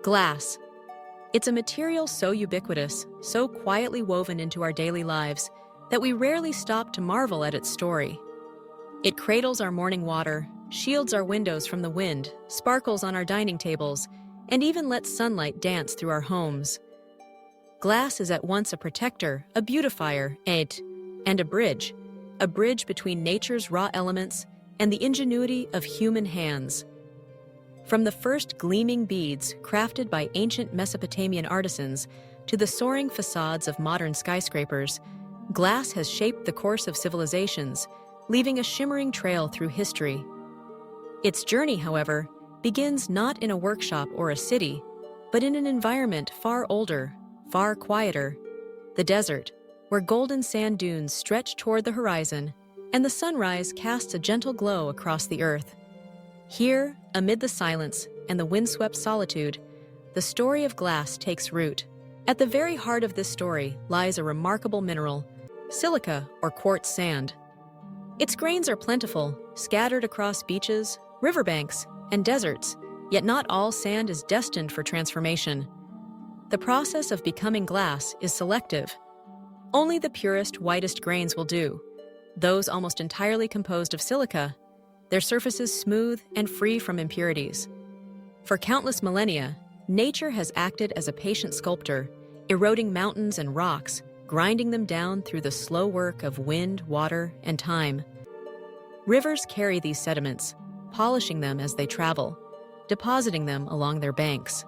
Glass. It's a material so ubiquitous, so quietly woven into our daily lives, that we rarely stop to marvel at its story. It cradles our morning water, shields our windows from the wind, sparkles on our dining tables, and even lets sunlight dance through our homes. Glass is at once a protector, a beautifier, and a bridge between nature's raw elements and the ingenuity of human hands. From the first gleaming beads crafted by ancient Mesopotamian artisans to the soaring facades of modern skyscrapers, glass has shaped the course of civilizations, leaving a shimmering trail through history. Its journey, however, begins not in a workshop or a city, but in an environment far older, far quieter, the desert, where golden sand dunes stretch toward the horizon and the sunrise casts a gentle glow across the earth. Here, amid the silence and the windswept solitude, the story of glass takes root. At the very heart of this story lies a remarkable mineral, silica or quartz sand. Its grains are plentiful, scattered across beaches, riverbanks, and deserts, yet not all sand is destined for transformation. The process of becoming glass is selective. Only the purest, whitest grains will do, those almost entirely composed of silica, their surfaces smooth and free from impurities. For countless millennia, nature has acted as a patient sculptor, eroding mountains and rocks, grinding them down through the slow work of wind, water, and time. Rivers carry these sediments, polishing them as they travel, depositing them along their banks.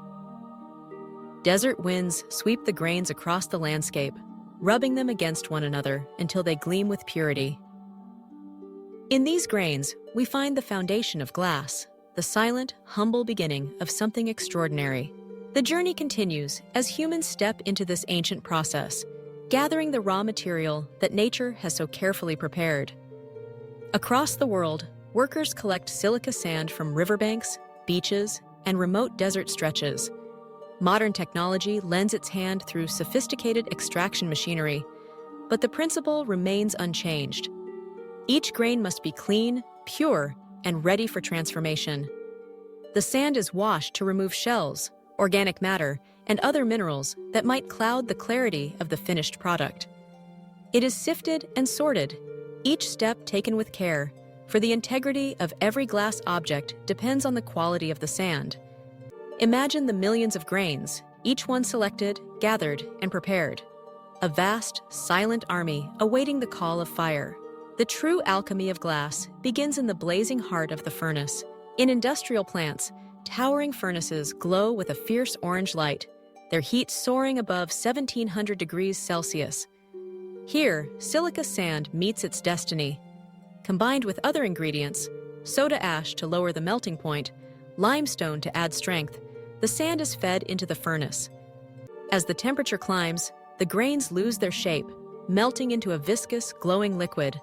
Desert winds sweep the grains across the landscape, rubbing them against one another until they gleam with purity. In these grains, we find the foundation of glass, the silent, humble beginning of something extraordinary. The journey continues as humans step into this ancient process, gathering the raw material that nature has so carefully prepared. Across the world, workers collect silica sand from riverbanks, beaches, and remote desert stretches. Modern technology lends its hand through sophisticated extraction machinery, but the principle remains unchanged. Each grain must be clean, pure, and ready for transformation. The sand is washed to remove shells, organic matter, and other minerals that might cloud the clarity of the finished product. It is sifted and sorted, each step taken with care, for the integrity of every glass object depends on the quality of the sand. Imagine the millions of grains, each one selected, gathered, and prepared. A vast, silent army awaiting the call of fire. The true alchemy of glass begins in the blazing heart of the furnace. In industrial plants, towering furnaces glow with a fierce orange light, their heat soaring above 1700 degrees Celsius. Here, silica sand meets its destiny. Combined with other ingredients, soda ash to lower the melting point, limestone to add strength, the sand is fed into the furnace. As the temperature climbs, the grains lose their shape, melting into a viscous, glowing liquid.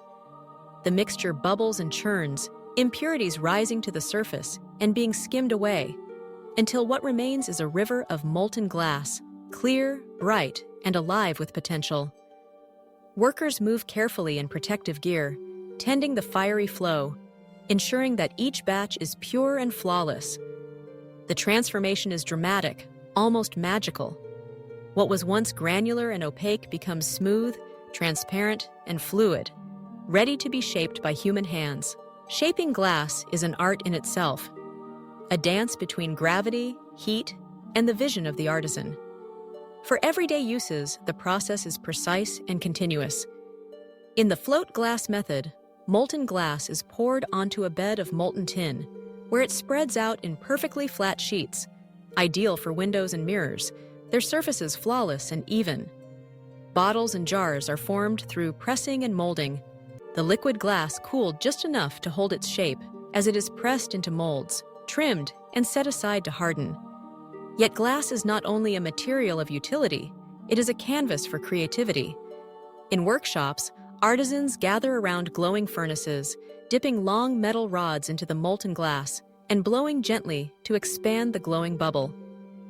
The mixture bubbles and churns, impurities rising to the surface and being skimmed away, until what remains is a river of molten glass, clear, bright, and alive with potential. Workers move carefully in protective gear, tending the fiery flow, ensuring that each batch is pure and flawless. The transformation is dramatic, almost magical. What was once granular and opaque becomes smooth, transparent, and fluid, ready to be shaped by human hands. Shaping glass is an art in itself, a dance between gravity, heat, and the vision of the artisan. For everyday uses, the process is precise and continuous. In the float glass method, molten glass is poured onto a bed of molten tin, where it spreads out in perfectly flat sheets, ideal for windows and mirrors, their surfaces flawless and even. Bottles and jars are formed through pressing and molding, the liquid glass cooled just enough to hold its shape as it is pressed into molds, trimmed, and set aside to harden. Yet glass is not only a material of utility, it is a canvas for creativity. In workshops, artisans gather around glowing furnaces, dipping long metal rods into the molten glass and blowing gently to expand the glowing bubble.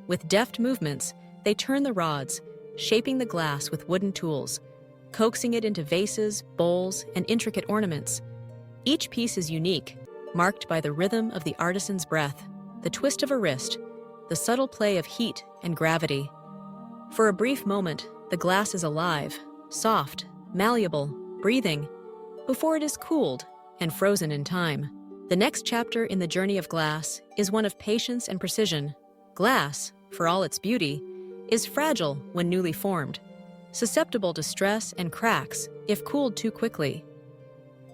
With deft movements, they turn the rods, shaping the glass with wooden tools, coaxing it into vases, bowls, and intricate ornaments. Each piece is unique, marked by the rhythm of the artisan's breath, the twist of a wrist, the subtle play of heat and gravity. For a brief moment, the glass is alive, soft, malleable, breathing, before it is cooled and frozen in time. The next chapter in the journey of glass is one of patience and precision. Glass, for all its beauty, is fragile when newly formed, susceptible to stress and cracks if cooled too quickly.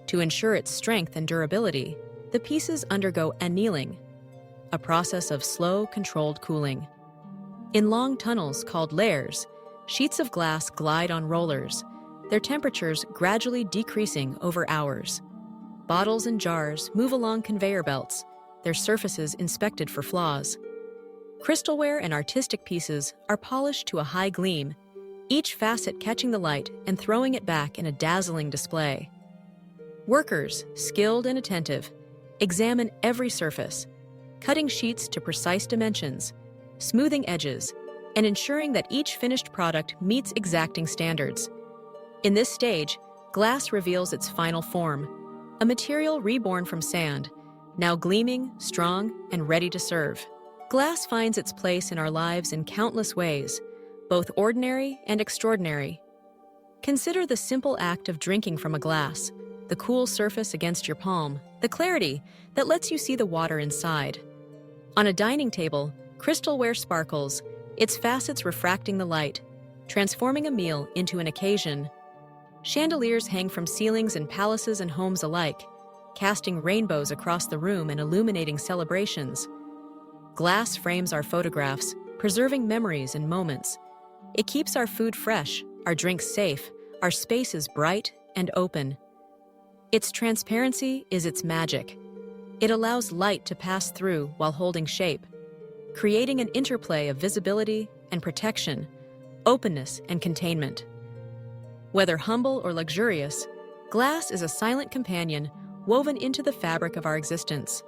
To ensure its strength and durability, the pieces undergo annealing, a process of slow, controlled cooling. In long tunnels called layers, sheets of glass glide on rollers, their temperatures gradually decreasing over hours. Bottles and jars move along conveyor belts, their surfaces inspected for flaws. Crystalware and artistic pieces are polished to a high gleam, each facet catching the light and throwing it back in a dazzling display. Workers, skilled and attentive, examine every surface, cutting sheets to precise dimensions, smoothing edges, and ensuring that each finished product meets exacting standards. In this stage, glass reveals its final form, a material reborn from sand, now gleaming, strong, and ready to serve. Glass finds its place in our lives in countless ways, both ordinary and extraordinary. Consider the simple act of drinking from a glass, the cool surface against your palm, the clarity that lets you see the water inside. On a dining table, crystalware sparkles, its facets refracting the light, transforming a meal into an occasion. Chandeliers hang from ceilings in palaces and homes alike, casting rainbows across the room and illuminating celebrations. Glass frames our photographs, preserving memories and moments. It keeps our food fresh, our drinks safe, our spaces bright and open. Its transparency is its magic. It allows light to pass through while holding shape, creating an interplay of visibility and protection, openness and containment. Whether humble or luxurious, glass is a silent companion woven into the fabric of our existence.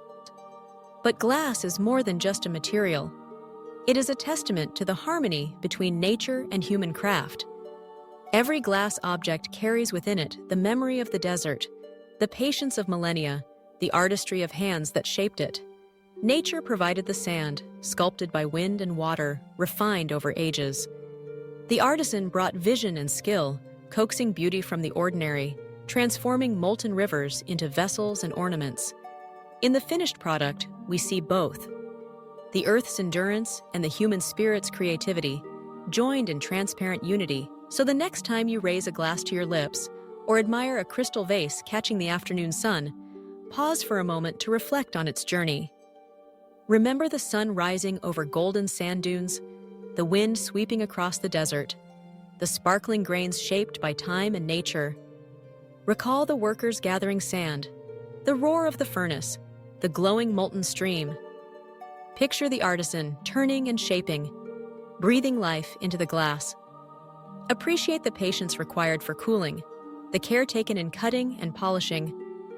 But glass is more than just a material. It is a testament to the harmony between nature and human craft. Every glass object carries within it the memory of the desert, the patience of millennia, the artistry of hands that shaped it. Nature provided the sand, sculpted by wind and water, refined over ages. The artisan brought vision and skill, coaxing beauty from the ordinary, transforming molten rivers into vessels and ornaments. In the finished product, we see both. The earth's endurance and the human spirit's creativity, joined in transparent unity. So the next time you raise a glass to your lips, or admire a crystal vase catching the afternoon sun, pause for a moment to reflect on its journey. Remember the sun rising over golden sand dunes, the wind sweeping across the desert, the sparkling grains shaped by time and nature. Recall the workers gathering sand, the roar of the furnace, the glowing molten stream. Picture the artisan turning and shaping, breathing life into the glass. Appreciate the patience required for cooling, the care taken in cutting and polishing,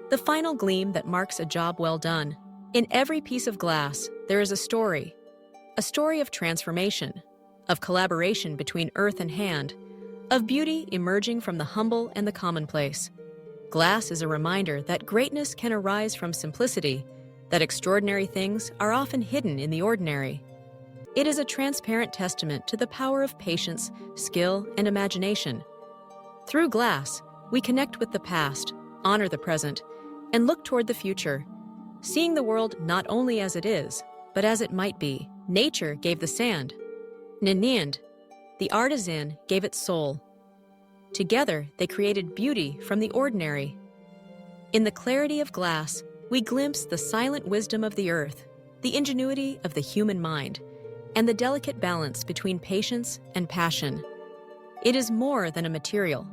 the final gleam that marks a job well done. In every piece of glass, there is a story of transformation, of collaboration between earth and hand, of beauty emerging from the humble and the commonplace. Glass is a reminder that greatness can arise from simplicity, that extraordinary things are often hidden in the ordinary. It is a transparent testament to the power of patience, skill, and imagination. Through glass, we connect with the past, honor the present, and look toward the future, seeing the world not only as it is, but as it might be. Nature gave the sand. And in the end, the artisan gave it soul. Together, they created beauty from the ordinary. In the clarity of glass, we glimpse the silent wisdom of the earth, the ingenuity of the human mind, and the delicate balance between patience and passion. It is more than a material.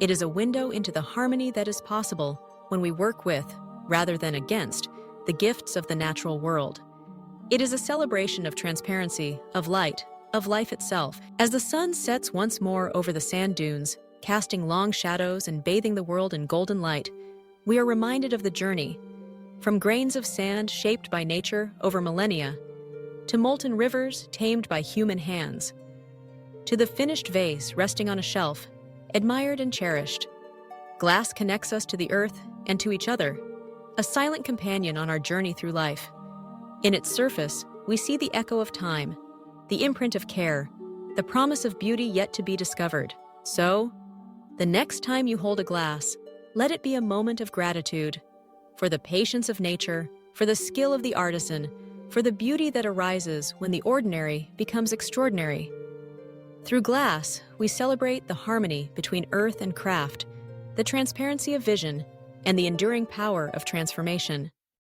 It is a window into the harmony that is possible when we work with, rather than against, the gifts of the natural world. It is a celebration of transparency, of light, of life itself. As the sun sets once more over the sand dunes, casting long shadows and bathing the world in golden light, we are reminded of the journey, from grains of sand shaped by nature over millennia, to molten rivers tamed by human hands, to the finished vase resting on a shelf, admired and cherished. Glass connects us to the earth and to each other, a silent companion on our journey through life. In its surface, we see the echo of time, the imprint of care, the promise of beauty yet to be discovered. So, the next time you hold a glass, let it be a moment of gratitude for the patience of nature, for the skill of the artisan, for the beauty that arises when the ordinary becomes extraordinary. Through glass, we celebrate the harmony between earth and craft, the transparency of vision, and the enduring power of transformation.